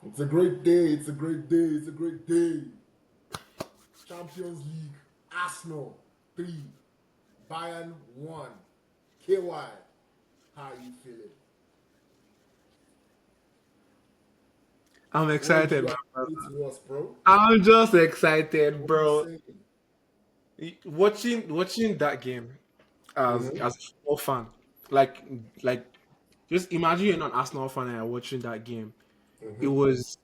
It's a great day. It's a great day. It's a great day. Champions League. Arsenal 3. Bayern 1. KY. How are you feeling? I'm What did excited, you my actually say brother. to us, bro? I'm just excited, What are you bro. saying? Watching that game as a football fan, like like just imagine you're an Arsenal fan and you're watching that game. It was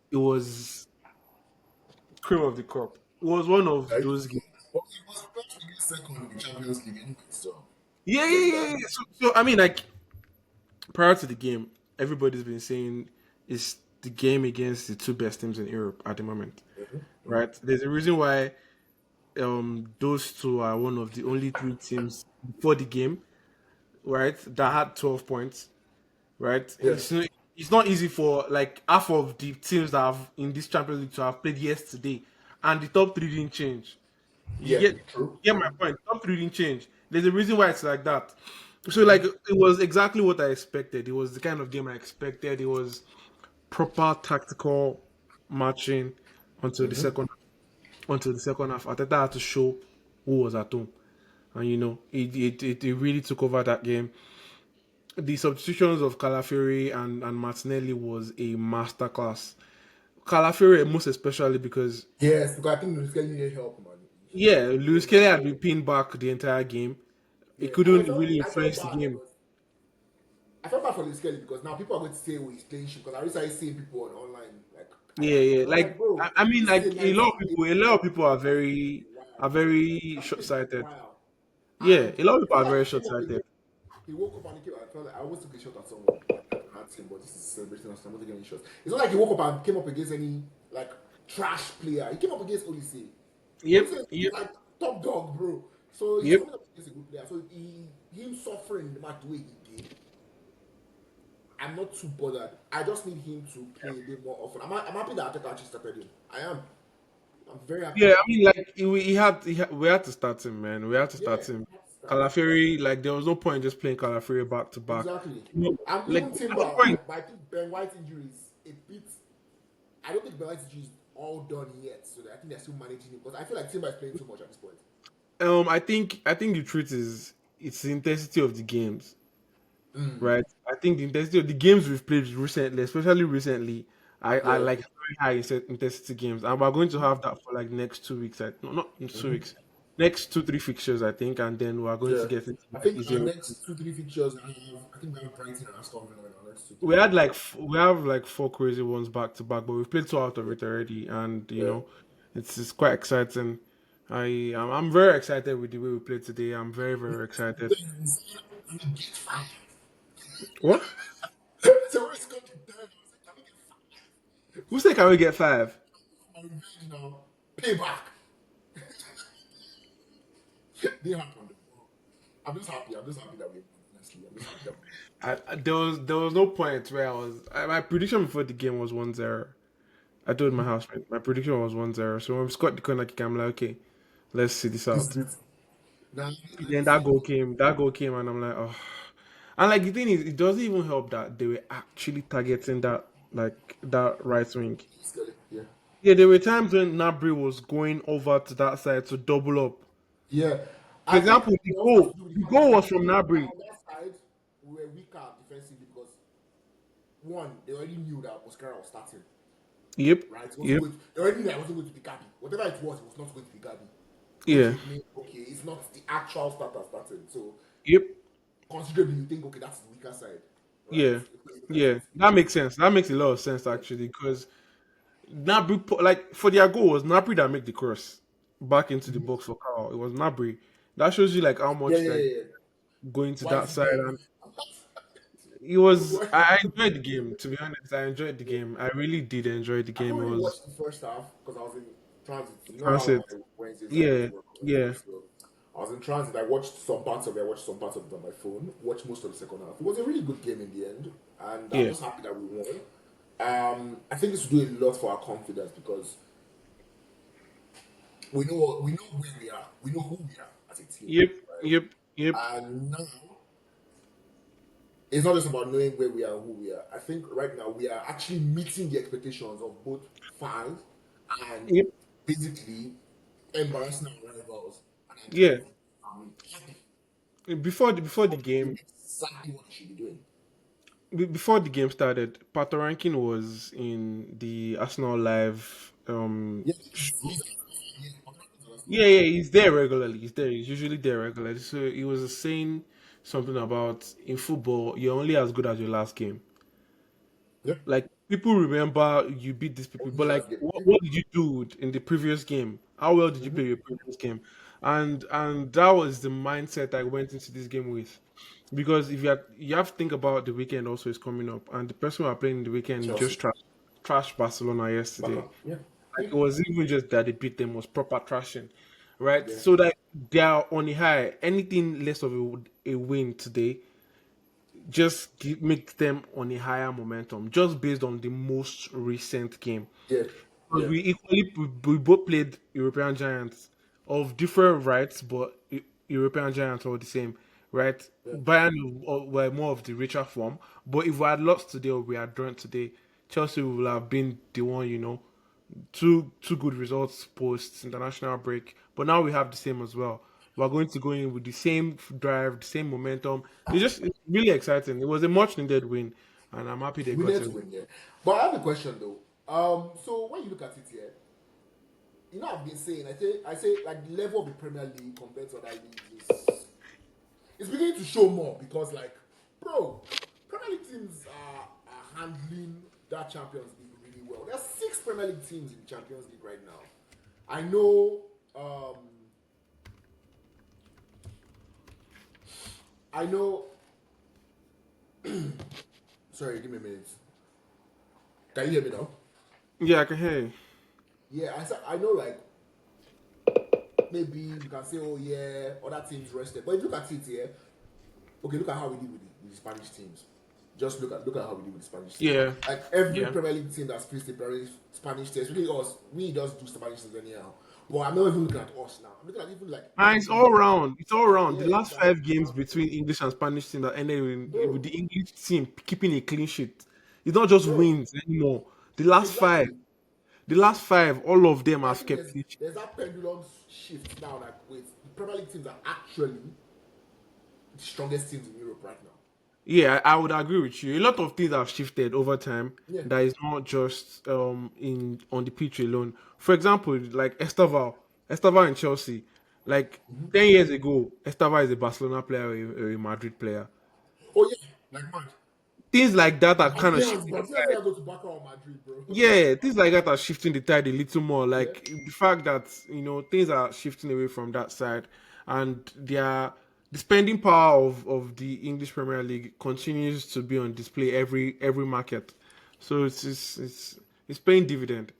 cream of the crop. It was one of Like, those games. but he was about to get second in the Champions League anyway, so Yeah, there's yeah, that. yeah, yeah. So I mean, like prior to the game, everybody's been saying it's the game against the two best teams in Europe at the moment, right? There's a reason why those two are one of the only three teams before the game, right, that had 12 points, right? Yeah. It's not easy for like half of the teams that have in this Champions League to have played yesterday, and the top three didn't change. You Yeah. get True. you get my True. point. Top three didn't change. There's a reason why it's like that. So like it was exactly what I expected. It was the kind of game I expected. It was proper tactical matching until the second half. Ateta had to show who was at home, and it really took over that game. The substitutions of Calafiori and Martinelli was a masterclass. Calafiori most especially because Yes, because I think Luis Kelly needed help, man. yeah, He Luis needed Kelly had help. been pinned back the entire game. He Yeah. And couldn't really I felt influence the bad game. because I felt bad for Luis Kelly because now people are going to say, oh, he's playing shit. Because I recently seeing people online, like, Yeah, yeah. I'm like, Like bro, I mean, this is like a 98 a lot of people are performance. very Wow. are very I've short been a sighted. while. Yeah, And a lot of it's people not are like very he short came up, sighted. he woke up and he came. I felt like I almost took a shot at someone. At him, but this is celebration, so I'm not taking any shots. It's not like he woke up and came up against any like trash player. He came up against Olise. Yep, Olise is yep, like top dog, bro. So he's yep. coming up against a good player. So him suffering the match the way he did, I'm not too bothered. I just need him to play a bit more often. I'm happy that Ateta actually started him. I am. I'm very happy Yeah, that I mean, like we had to start him, man. We had to yeah, start him. that's that. Calafiori, like there was no point just playing Calafiori back to back. Exactly. You know, And like even there Timber, was no point. but I think Ben White's injury is a bit. I don't think Ben White's injury is all done yet, so I think they're still managing it. Because I feel like Timber is playing too much at this point. I think the truth is it's the intensity of the games, right? I think the intensity of the games we've played recently, especially recently, I Yeah. like very high intensity games, and we're going to have that for like next 2 weeks. No, not in 2 weeks, next 2 3 fixtures, I think, and then we're going to Yeah. get into I like think our easier. next two, three fixtures, I think we have Brighton and Aston Villa in our next two, We three. had like we have like four crazy ones back to back, but we've played two out of Yeah. it already, and Yeah. it's quite exciting. I'm very excited with the way we played today. I'm very very excited. What? So we're going to die. I was like, can we get Who said can we get five? my revenge now? Payback. Didn't happen. I'm just happy. I'm just happy that we won. Honestly, I'm just happy that we won. There was no point where my prediction before the game was 1-0. I told my housemate my prediction was 1-0. So when we scored the corner kick, I'm like, okay, let's see this This is out. it. Now, Then that goal came, and I'm like, oh. And like the thing is, it doesn't even help that they were actually targeting that right wing. scary. Yeah. Yeah, there were times when Nabri was going over to that side to double up. Yeah. For I think example, it also has to do with the the fact that goal was from Nabri. on that side, we were weaker defensively because one, they already knew that Oscar was starting, Yep, right? It wasn't yep, going to, they already knew that it wasn't going to be Gabi. Whatever it was not going to be Gabi. Which yeah, would mean, okay, it's not the actual starter starting. So, yep, considerably, you think, okay, that's the weaker side, right? yeah, yeah. That makes sense. That makes a lot of sense Yeah. actually, because Nabri, like for their goal, was Nabri that made the cross back into the box for Carl. It was Nabri. That shows you like how Yeah, much yeah, like yeah. going to Why that is he side, there? and it was. Why? I enjoyed the game. To be honest, I enjoyed the Yeah. game. I really did enjoy the I game. couldn't It really was watch the first half because I was in transit. You know how transit. my Wednesdays I go to Yeah, work on Wednesdays. yeah, So I was in transit. I watched some parts of it. I watched some parts of it on my phone. Watched most of the second half. It was a really good game in the end, and I'm yeah. just happy that we won. I think this will do a lot for our confidence because we know where we are. We know who we are as a team, Yep, right? yep, yep. And now it's not just about knowing where we are and who we are. I think right now we are actually meeting the expectations of both fans and Yep. basically embarrassing our rivals. And Yeah. I'm happy. Before the game, Exactly what you should be doing. before the game started, Pato Rankin was in the Arsenal Live. Yes, yeah, Yeah, yeah, he's there regularly. He's there. He's usually there regularly. So he was saying something about in football, you're only as good as your last game. yeah. Like people remember you beat these people, Only but like last game. what did you do in the previous game? How well did you play your previous game? And that was the mindset I went into this game with. Because if you have to think about the weekend also is coming up, and the person who are playing the weekend Chelsea. just trashed Barcelona Back yesterday. up. Yeah. Like it was even just that they beat them was proper trashing, right? Yeah. So that they are on the high. Anything less of a win today just makes them on a higher momentum, just based on the most recent game. Yeah. Because Yeah. we both played European giants of different rights, but European giants are the same, right? Yeah. Bayern were more of the richer form, but if we had lost today or we had drawn today, Chelsea would have been the one, two good results post international break. But now we have the same as well. We're going to go in with the same drive, the same momentum. It's really exciting. It was a much needed win, and I'm happy they We got need it. to win, yeah. But I have a question though. So when you look at it here, I've been saying, I say like the level of the Premier League compared to other leagues is it's beginning to show more because like, bro, Premier League teams are handling that Champions League really well. There are 6 Premier League teams in the Champions League right now. I know I know sorry, give me a minute. Can you hear me now? Yeah, I can hear you. Yeah, I know like maybe you can say, oh yeah, other teams rested. But if you look at it here, okay, look at how we did with the Spanish teams. Just look at how we did with the Spanish teams. Yeah, Like every yeah. Premier League team that's faced the Spanish teams, really us, we just do Spanish teams anyhow. But I'm not even looking at us now. I'm looking at even like And it's all round. It's all round. yeah, The last that 5 games between English and Spanish team that ended with bro, the English team keeping a clean sheet. It's not just bro, wins anymore. The last five, exactly. the last five, all of them I have think kept there's clean sheet. there's that pendulum shift now. Like wait, the Premier League teams are actually the strongest teams in Europe right now. Yeah, I would agree with you. A lot of things have shifted over time. Yeah. That is not just in on the pitch alone. For example, like Esteval in Chelsea. Like 10 years ago, Esteval is a Barcelona player or a Madrid player. Oh yeah, like man. Things like that are kind of Brazilians, shifting the Brazilians tide. never go to Barca or Madrid, bro. Yeah, things like that are shifting the tide a little more. yeah. Like the fact that things are shifting away from that side, and the spending power of the English Premier League continues to be on display every market. So it's paying dividend.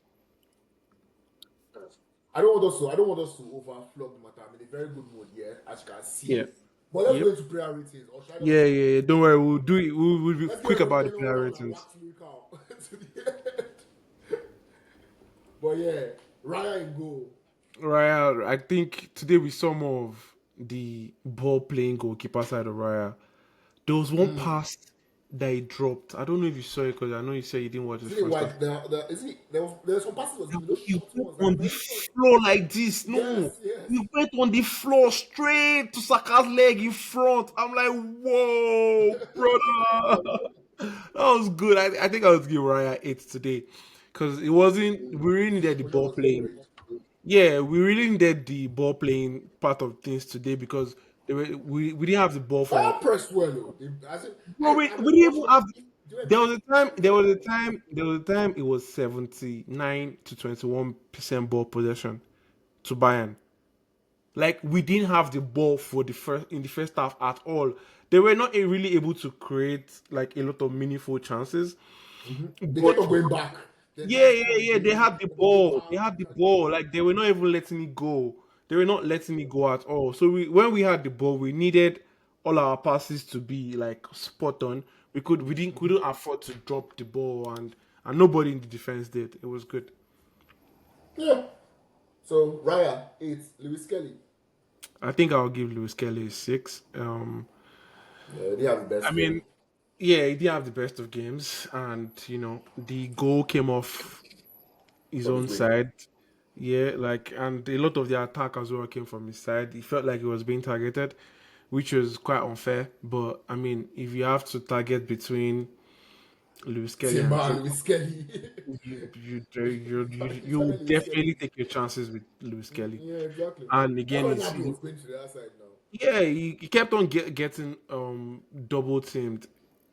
I don't want us to overflog the matter. I'm in a very good mood, yeah, as you can see. Yeah. But let's go Yep. into prayer ratings. Or should I just Yeah, yeah, yeah. Don't worry, we'll do it. We'll be let's quick get about the everything player on and ratings. wax lyric out to the end. But yeah, Raya in goal. Raya, I think today we saw more of the ball playing goalkeeper side of Raya. There was one pass that he dropped. I don't know if you saw it because I know you said you didn't watch the Isn't it first half. white? Isn't it, there was some passes was giving those He short went ones that on are the very short. floor like this. No, Yes, yes. he went on the floor straight to Saka's leg in front. I'm like, whoa, brother. That was good. I think I was give Raya 8 today because it wasn't. We really needed the Ojo ball was very, playing. very good. Yeah, we really needed the ball playing part of things today because we didn't have the ball for. Bayern pressed well though. I said Bro, we I've been didn't even watching have. do you There know was a time. There was a time. It was 79 to 21% ball possession to Bayern. Like we didn't have the ball for the first half at all. They were not really able to create like a lot of meaningful chances. they kept But on going back. Then yeah, that yeah, time yeah. They had the they go ball. They back, had the this and that. ball. Like they were not even letting it go. They were not letting it go at all. So when we had the ball, we needed all our passes to be like spot on. We couldn't afford to drop the ball, and nobody in the defense did. It was good. Yeah. So Raya 8, Lewis Kelly. I think I'll give Lewis Kelly a 6. Yeah, they have the I best mean, game. Yeah, he didn't have the best of games, and the goal came off his from his own wing. side. Yeah, like, and a lot of the attack as well came from his side. He felt like he was being targeted, which was quite unfair. But I mean, if you have to target between Lewis Kelly and Timber Tim, and Luis Kelly. you Started would Luis Kelly. definitely take your chances with Lewis Kelly. Yeah, exactly. And That's again, why he's Nabry was going to the other side now. yeah, he kept on getting double teamed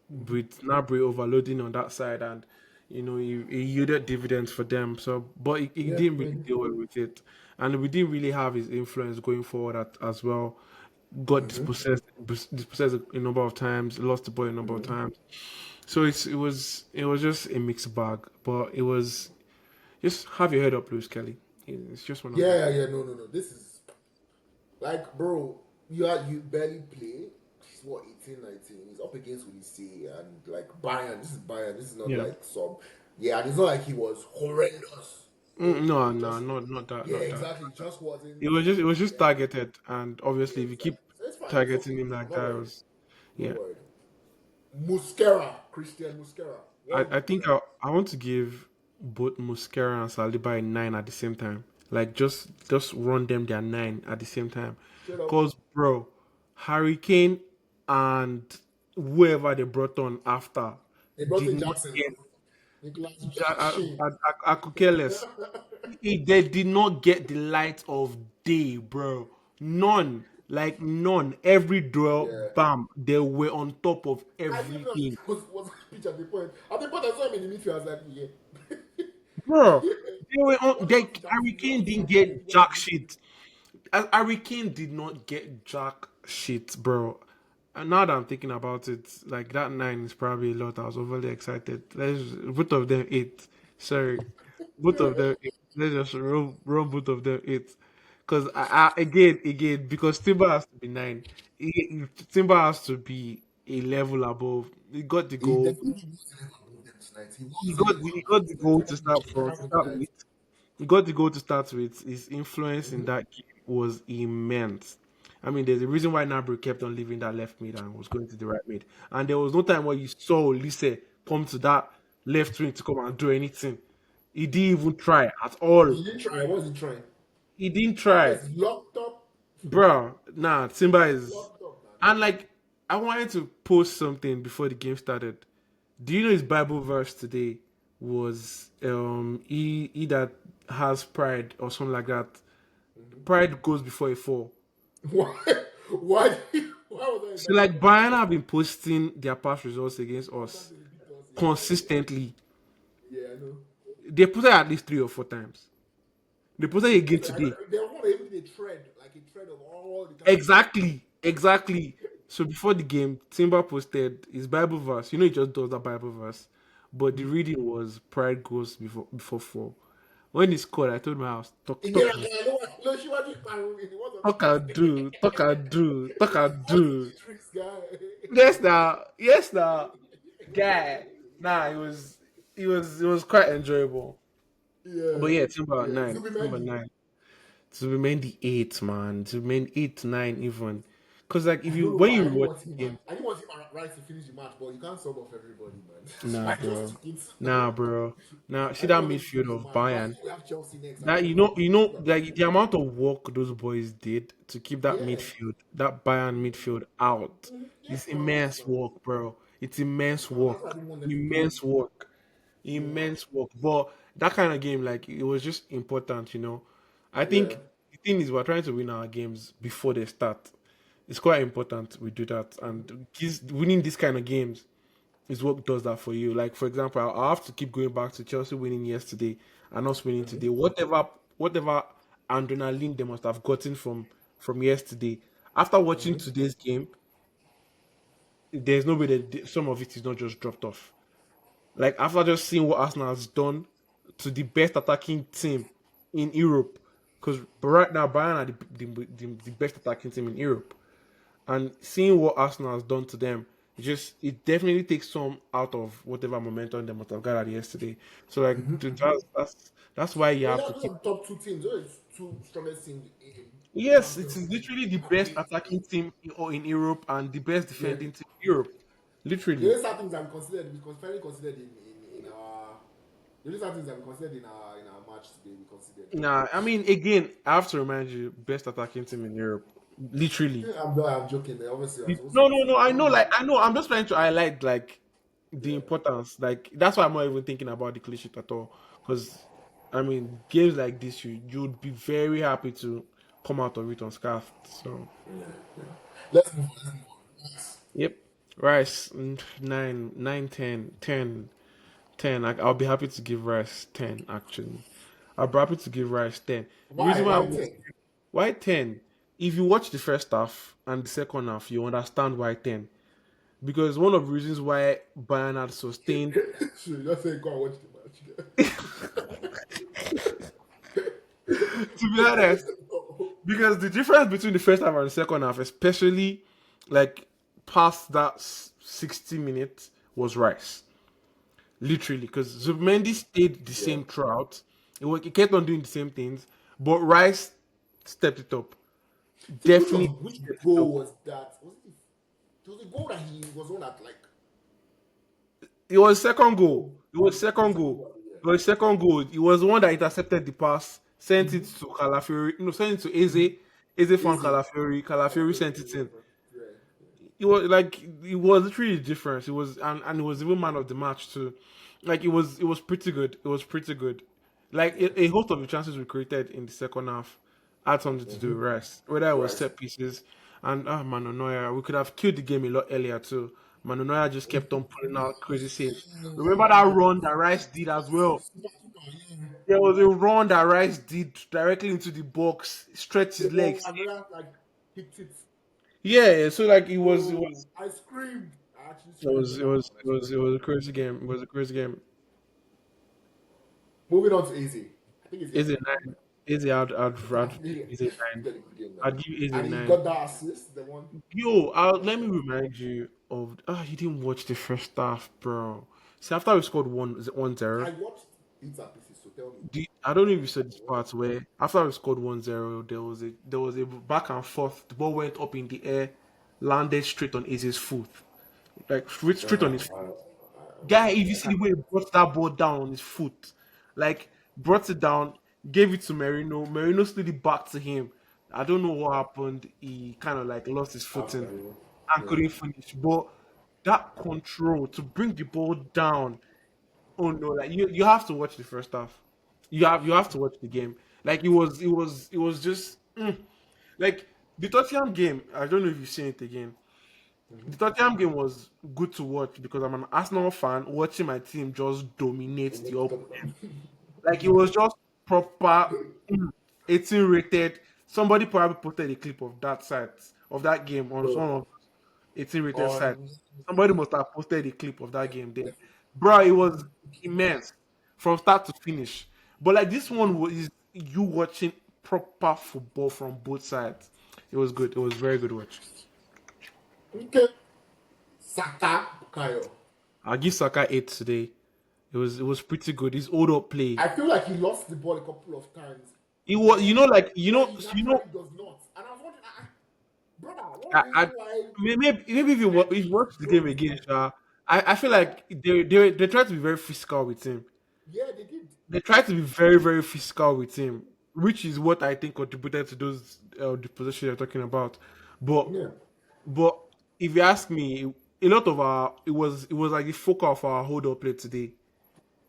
with Nabry overloading on that side, and he yielded dividends for them. So, but he Yeah. didn't really deal well with it, and we didn't really have his influence going forward as well. Got dispossessed a number of times, lost the ball a number of times. So it was just a mixed bag, but it was just have your head up, Lewis Kelly. It's just one of those Yeah, things. yeah, no, no, no. This is like, bro, you barely play. He's what, 18, 19. He's up against Ulisse and like Bayern. This is Bayern. This is not Yeah. like some. Yeah, and it's not like he was horrendous. No, No, he no, just, not that, yeah, not that. exactly. He just wasn't. It was just Yeah, targeted, and yeah, obviously, if you keep exactly. So it's fine. It's targeting okay. him I'm like not that, it worried. was I'm not yeah. worried. Musquera, Christian Musquera. I, What's I good with think that? I want to give both Muscara and Saliba a 9 at the same time. Like just run them their 9 at the same time, Straight up. cause bro, Hurricane and whoever they brought on after They brought did in not Jackson. get. Nicholas I, Jackson. I could care less. They did not get the light of day, bro. None. Like none. Every duel, Yeah. bam, they were on top of I didn't know he everything. was a pitch at the point. At the point I saw him in the midfield, I was like, yeah. Bro, they were on What they happened to Harry Jackson? What Kane happened to didn't Jackson? Why did he get go to the jack midfield? shit. Harry Kane did not get jack shit, bro. And now that I'm thinking about it, like that 9 is probably a lot. I was overly excited. Both of them 8. Sorry. Both of them 8. Let's just run both of them 8. Because again, because Timber has to be 9. Timber has to be a level above. He got the He goal. definitely used to level above them tonight. He He was a got level he above got them the tonight. goal So to that start he from. To happened start tonight. with, he got the goal to start with. His influence in that game was immense. I mean, there's a reason why Nabry kept on leaving that left mid and was going to the right mid. And there was no time where you saw Lise come to that left wing to come and do anything. He didn't even try at all. He didn't try. What was he trying? He didn't Timber try. is locked up. Bro, nah, Simba He's is. locked up, man. And like, I wanted to post something before the game started. Do you know his Bible verse today was he that has pride or something like that. Pride goes before a fall. Why? Why? Why was that a So Bible like verse? Bayern have been posting their past results against After us they beat us, consistently. yeah, I know. They posted at least 3 or 4 times. They posted They again put, I know today. they want to even a thread, like a thread of all the kind of things. Exactly. So before the game, Timber posted his Bible verse. He just does that Bible verse. But the reading was pride goes before fall. When he scored, I told my house, Again, talk I know what. No, she was just it was talk and do, talk and do, talk and What is do. the tricks, guy? Yes now, guy. Nah, it was quite enjoyable. But Yeah, yeah, Timber yeah. 9, Timber Zubimendi. 9. To remain the 8, man. To remain 8, 9 even. Cause like if I you don't know when why I you didn't watch want him. the game, I didn't want him right to finish the match, but you can't sub off everybody, man. So nah, I just bro, took it. nah, bro, nah. I See didn't that want him to midfield finish the of match. Plus, Bayern. we have Chelsea next. I That don't want him to do that. like the amount of work those boys did to keep that Yeah. midfield, that Bayern midfield out, is Yes, now. Yes, immense now. work, bro. It's Yes, immense now. That's why I work, didn't want them to play. immense work, Yeah. immense work. But that kind of game, like it was just important. I Yeah. think the thing is we're trying to win our games before they start. It's quite important we do that, and winning these kind of games is what does that for you. Like for example, I have to keep going back to Chelsea winning yesterday and us winning today. Whatever adrenaline they must have gotten from yesterday. After watching today's game, there's no way that some of it is not just dropped off. Like after just seeing what Arsenal has done to the best attacking team in Europe, because right now Bayern are the best attacking team in Europe. And seeing what Arsenal has done to them, it definitely takes some out of whatever momentum they must have gathered yesterday. So like that's why you Well, have yeah, to those are keep. the top two teams. Those are the two strongest teams in Yes, it Champions is League. literally the At best least. attacking team in Europe and the best Yeah. defending team in Europe. The Literally. only sad things that we fairly considered in our the only sad things that we considered in our match today we considered. Nah, I mean, again, I have to remind you, best attacking team in Europe. Literally. I'm joking. Obviously, I'm supposed to No, be no, no. I saying. know, like, I know. I'm just trying to highlight, like, the Yeah. importance. Like, that's why I'm not even thinking about the clean sheet at all. Because, I mean, games like this, you'd be very happy to come out of it unscathed. So, Let's move on. Let's move on. yep. Rice, 9, 10, 10, 10. I'll be happy to give Rice 10, actually. I'll be happy to give Rice 10. The Why? reason why Why I'm 10? why 10? If you watch the first half and the second half, you understand why 10. Because one of the reasons why Bayern had sustained, Should just say go and watch the match. to be honest, because the difference between the first half and the second half, especially like past that 60 minutes, was Rice. Literally, because Zubimendi stayed the Yeah. same throughout. He kept on doing the same things, but Rice stepped it up. So Definitely which stepped it up. goal was that? It was a goal that he was on at like It was second goal. It was the second second goal. goal. It was second goal. It was the one that intercepted the pass, Yeah. sent it Mm-hmm. to Calafiori. No, sent it to Eze. Eze found Easy. Calafiori. Calafiori sent it in. Yeah. It was like it was literally the difference. It was and it was even man of the match too. Like it was pretty good. It was pretty good. Like a host of the chances we created in the second half had something to do Mm-hmm. with rest. Whether it was Right. set pieces and Manonoya, we could have killed the game a lot earlier too. Manonoya just kept on pulling out crazy saves. Remember that run that Rice did as well. There was a run that Rice did directly into the box, stretched The his ball legs. and then like hit it. Yeah, so like it was it Bro, was I screamed. I actually it screamed was when it that was happened. I it swear was to it God. was a crazy game. It was a crazy game. Moving on to Easy. I think Easy had Is a it good game. nine? Is it? I'd Yeah. is it He nine? had a good game, man. I'd give is it And he nine. got that assist, the one Yo, that let me shot. remind you of. You didn't watch the first half, bro. See, after we scored 1-0, I watched bits and pieces, so tell me. I don't know if you saw this part where after we scored 1-0, there was a back and forth. The ball went up in the air, landed straight on Aze's foot, like straight on his foot. Guy, if you see the way he brought that ball down on his foot, like brought it down, gave it to Merino. Merino slid it back to him. I don't know what happened. He kind of like lost his After footing you. and Yeah. couldn't finish. But that control to bring the ball down, oh no, like you have to watch the first half. You have to watch the game. Like it was just like the Tottenham game. I don't know if you've seen it again. The Tottenham game was good to watch because I'm an Arsenal fan watching my team just dominate And the make it opponent. up now. Like it was just proper 18 rated. Somebody probably posted a clip of that site of that game on Bro, one of 18 rated sites. on Somebody must have posted a clip of that game there. Bro, it was immense from start to finish. But like this one was you watching proper football from both sides. It was good. It was very good watch. okay. Saka Kayo. I'll give Saka 8 today. It was pretty good. His hold up play. I feel like he lost the ball a couple of times It was where like he you know naturally does not. And I was wondering, brother, what's I, the I reason why maybe if you watch the game dropped? again, I feel like they try to be very physical with him. Yeah, they did. They try to be very very physical with him, which is what I think contributed to those the position you're talking about. But Yeah. but if you ask me, a lot of our it was like the focal of our hold up play today,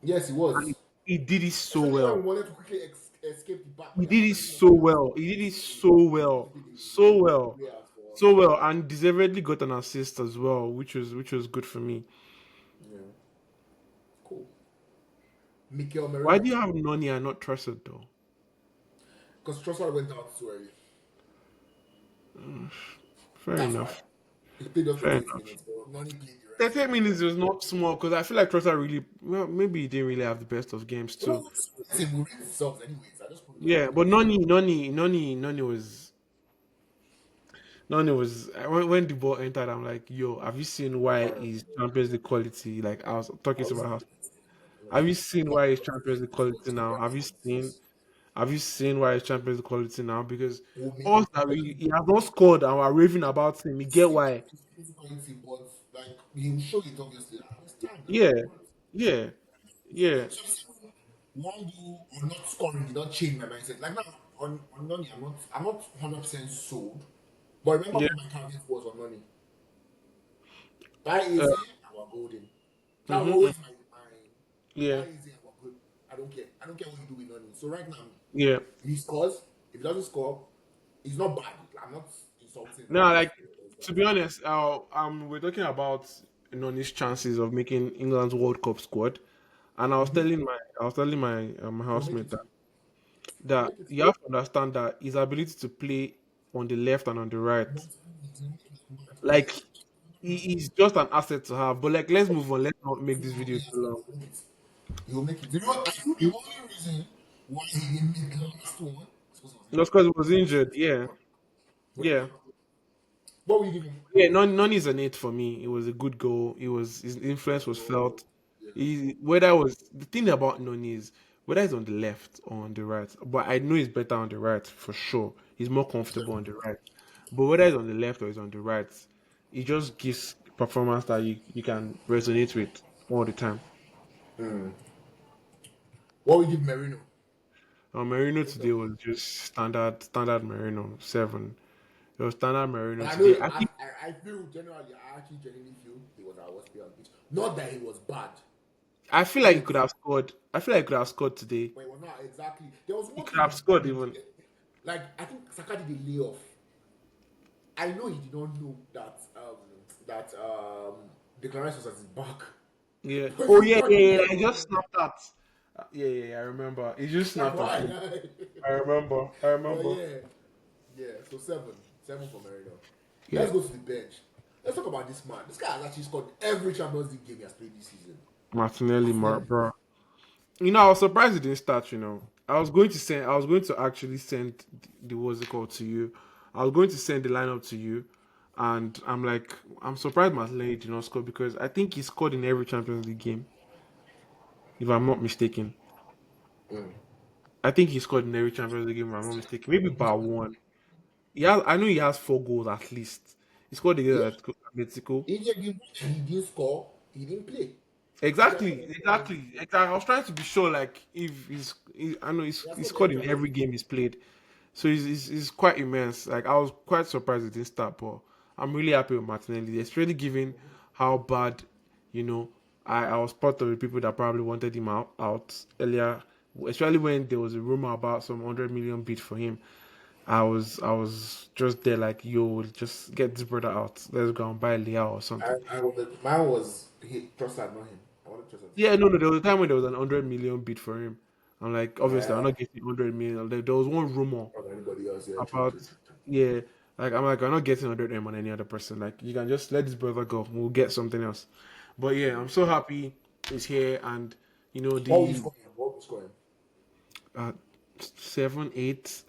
Yes, he and was. he did it so Especially when we well. wanted to quickly escape the back. He We are did it pressing on so that. well. He did it so well, He did so a good well, layout for us. so well, and deservedly got an assist as well, which was good for me. Yeah. Cool. Mikel Why Merino. do you have Noni and not Trossard though? Because Trossard went out too early. Fair That's why. enough. He played just Fair 38 enough. minutes, but Nani played the rest. 30 minutes was not small because I feel like Trossard really well maybe he didn't really have the best of games too. Well, I think we'll read the results anyways. I just put it on Yeah, but because Noni was when the ball entered. I'm like, yo, have you seen why uh, his Champions League quality? Like I was I talking to was my house. yeah. Have you seen But why his Champions League quality now? Have you seen? Have you seen why he's Champions League quality now? Because Will make us it. that he has not scored and we're raving about him. You get See, why? it's quality, but like he will show it obviously. I understand now. Yeah, yeah, yeah, So one goal or not scoring did not change my mindset. Like now on Nani, I'm not 100% sold. But remember yeah. what my target was on Nani. That Uh, easy, our golden. That was mm-hmm, always my yeah, that easy, our good. I don't care. I don't care what you do with Nani. So right now, yeah. if he scores, if he doesn't score, it's not bad. I'm not insulting Now, like his to be quality. honest, we're talking about Noni's chances of making England's World Cup squad, and I was telling my He'll make housemate it. that He'll make it. you have to understand that his ability to play on the left and on the right, like he's just an asset to have. But like, let's move on. Let's not make this video too long. He'll make it. You know, I think the only reason why he didn't make the last one is because he was Just injured. because he was injured, yeah, But yeah. what will you give him? Yeah, none is an eight for me. It was a good goal. It was his influence was Oh, felt. yeah. Whether it was the thing about Noni is whether he's on the left or on the right. But I know he's better on the right for sure. He's more comfortable on the right. But whether he's on the left or he's on the right, he just gives performance that you can resonate with all the time. What will you give Merino? Marino today was just standard Marino 7. It was standard Marino And I today. know, I think I feel generally, I actually genuinely feel he was our worst player on the pitch. Not that he was bad. I feel like he Wait, could have scored. I feel like he could have scored today. but it was not exactly. There was He one could thing have scored he even. did. Like, I think Saka did a layoff. I know he did not know that the Clarence was at his back. Yeah. But Oh he yeah, thought yeah, he yeah. did I not. just snapped that. Yeah. I remember. He just Like snapped at why? him. I remember. I But remember. yeah. So seven for Merino. Yeah. Let's go to the bench. Let's talk about this man. This guy has actually scored every Champions League game he has played this season. Martinelli, Martinelli. bro. I was surprised he didn't start. I was going to actually send the what's it called to you. I was going to send the lineup to you, and I'm like, I'm surprised Martinelli did not score because I think he scored in every Champions League game, if I'm not mistaken. I think he scored in every Champions League game, if I'm not mistaken. Maybe by one. I know he has 4 goals at least. He scored Yeah. against Atletico. India game he didn't score, he didn't play. He has Exactly, scored every Champions exactly, League game. exactly. I was trying to be sure, like, if I know He has he scored scored every in Champions every League game. game he's played, so he's quite immense. Like, I was quite surprised he didn't start, but I'm really happy with Martinelli. It's really given how bad, you know, I was part of the people that probably wanted him out earlier, especially when there was a rumor about some 100 million bid for him. I was just there like, yo, just get this brother out. Let's go and buy Leao or something. I wanted mine was he Trossard, not him. I wanted Trossard to Yeah, start. no. There was a time when there was an 100 million bid for him. I'm like, obviously, I'm Uh, not getting 100 million. There was one rumor or anybody else, yeah, true, about, true, true. yeah, like I'm like, I'm not getting 100 on any other person. Like, you can just let this brother go. We'll get something else. But yeah, I'm so happy he's here, and What will you the score him? What will you score him? uh, 7, 8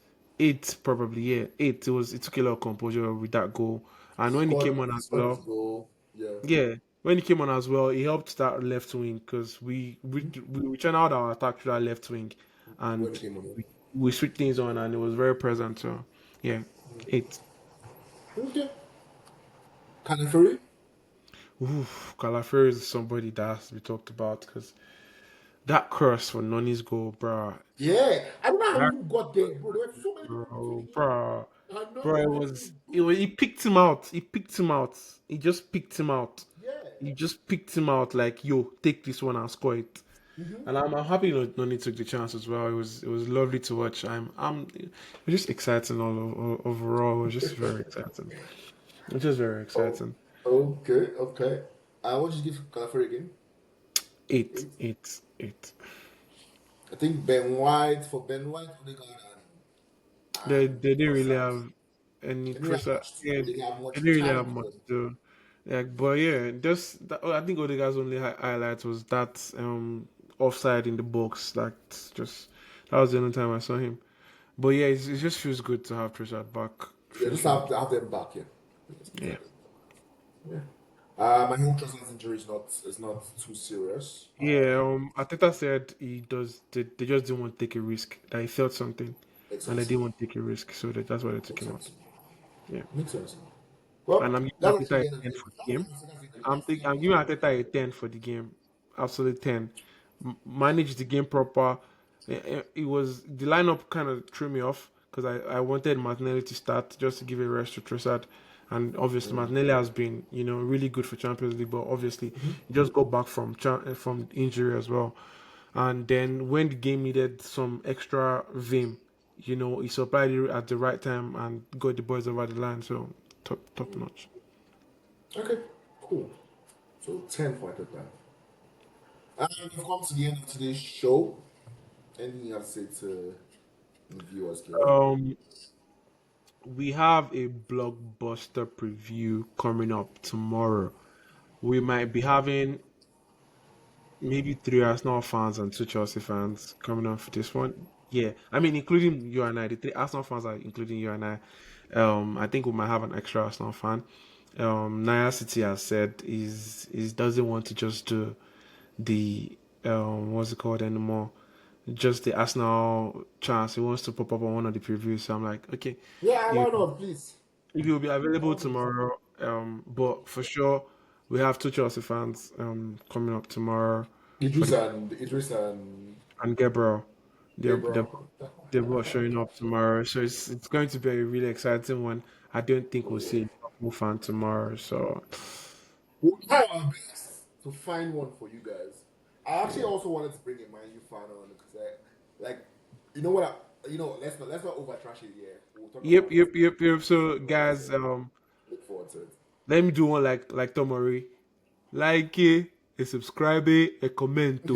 probably, yeah, 8. It took a lot of composure with that goal, and when he came on He as scored his well. goal. Yeah. Yeah, when he came on as well, he helped that left wing because we channeled our attack to that left wing, When he and came on. we switched things on, and it was very present. So yeah, 8. Okay. Califury? Oof, Calaferi is somebody that has to be talked about because that cross for Noni's goal, bro. Yeah. I don't know how he That even got there, bro. There were so many people between bro, him bro, and bro. Nani, It and was everything. it was. He picked him out. He picked him out. He just picked him out. Yeah. He just picked him out like, yo, take this one and score it. And I'm happy Noni took the chance as well. It was lovely to watch. It was just exciting overall. It was just very exciting. It was just very Oh, exciting. okay. What did you give Califury again? Eight, 8. 8. I think Ben White for Ben White, Odegaard, They and didn't really Trossard. have any They didn't have pressure. much to Yeah, do. They didn't have they much didn't really time have to much do. to do. Like, but yeah, just I think Odegaard's only highlight was that offside in the box. That was the only time I saw him. But yeah, it just feels good to have Trossard back. Yeah, Feels just really have them back here. yeah. Yeah. Manuel Trossard's injury is not too serious. Yeah, Ateta said he does. They just didn't want to take a risk. That he felt something, Makes and they sense. didn't want to take a risk, so that's why they took Makes him out. sense. Yeah, Makes sense. and Well, I'm giving that's actually Ateta the a end of the 10 game. for the That's game. actually the end of the game. I'm giving Ateta a 10 for the game. Absolute 10. Managed the game proper. It was the lineup kind of threw me off because I wanted Martinelli to start just to give a rest to Trossard. And obviously, Martinelli has been, really good for Champions League, but obviously, he just got back from injury as well. And then when the game needed some extra vim, he supplied it at the right time and got the boys over the line. So top notch. Okay, cool. So 10 for that. We've come to the end of today's show. Anything you have to say to the viewers, Gary? Um, we have a blockbuster preview coming up tomorrow. We might be having maybe three Arsenal fans and two Chelsea fans coming on for this one. Yeah, I mean, including you and I. The three Arsenal fans are including you and I. I think we might have an extra Arsenal fan. Naya City has said is doesn't want to just do the what's it called anymore. Just the Arsenal chance. He wants to pop up on one of the previews. So I'm like, okay, Yeah, if why not? Please. if you'll be By available all means. tomorrow, but for sure we have two Chelsea fans coming up tomorrow for the Idris and and Gabriel. They're they're, Gabriel. they're both showing up tomorrow, so it's going to be a really exciting one. I don't think Oh we'll yeah. see a Liverpool fan tomorrow. So We'll try our best to find one for you guys. I actually also wanted to bring a Man U fan on because like, you know what? Let's not over trash it. Yeah, we'll talk yep, about it. yep, yep, yep. So We'll talk about guys, it. Look forward to it. let me do one like Tomori. Like it, a subscribe, a comment.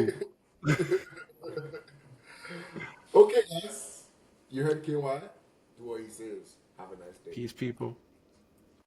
Okay, guys. You heard KY. Do what he says. Have a nice day. Peace, people.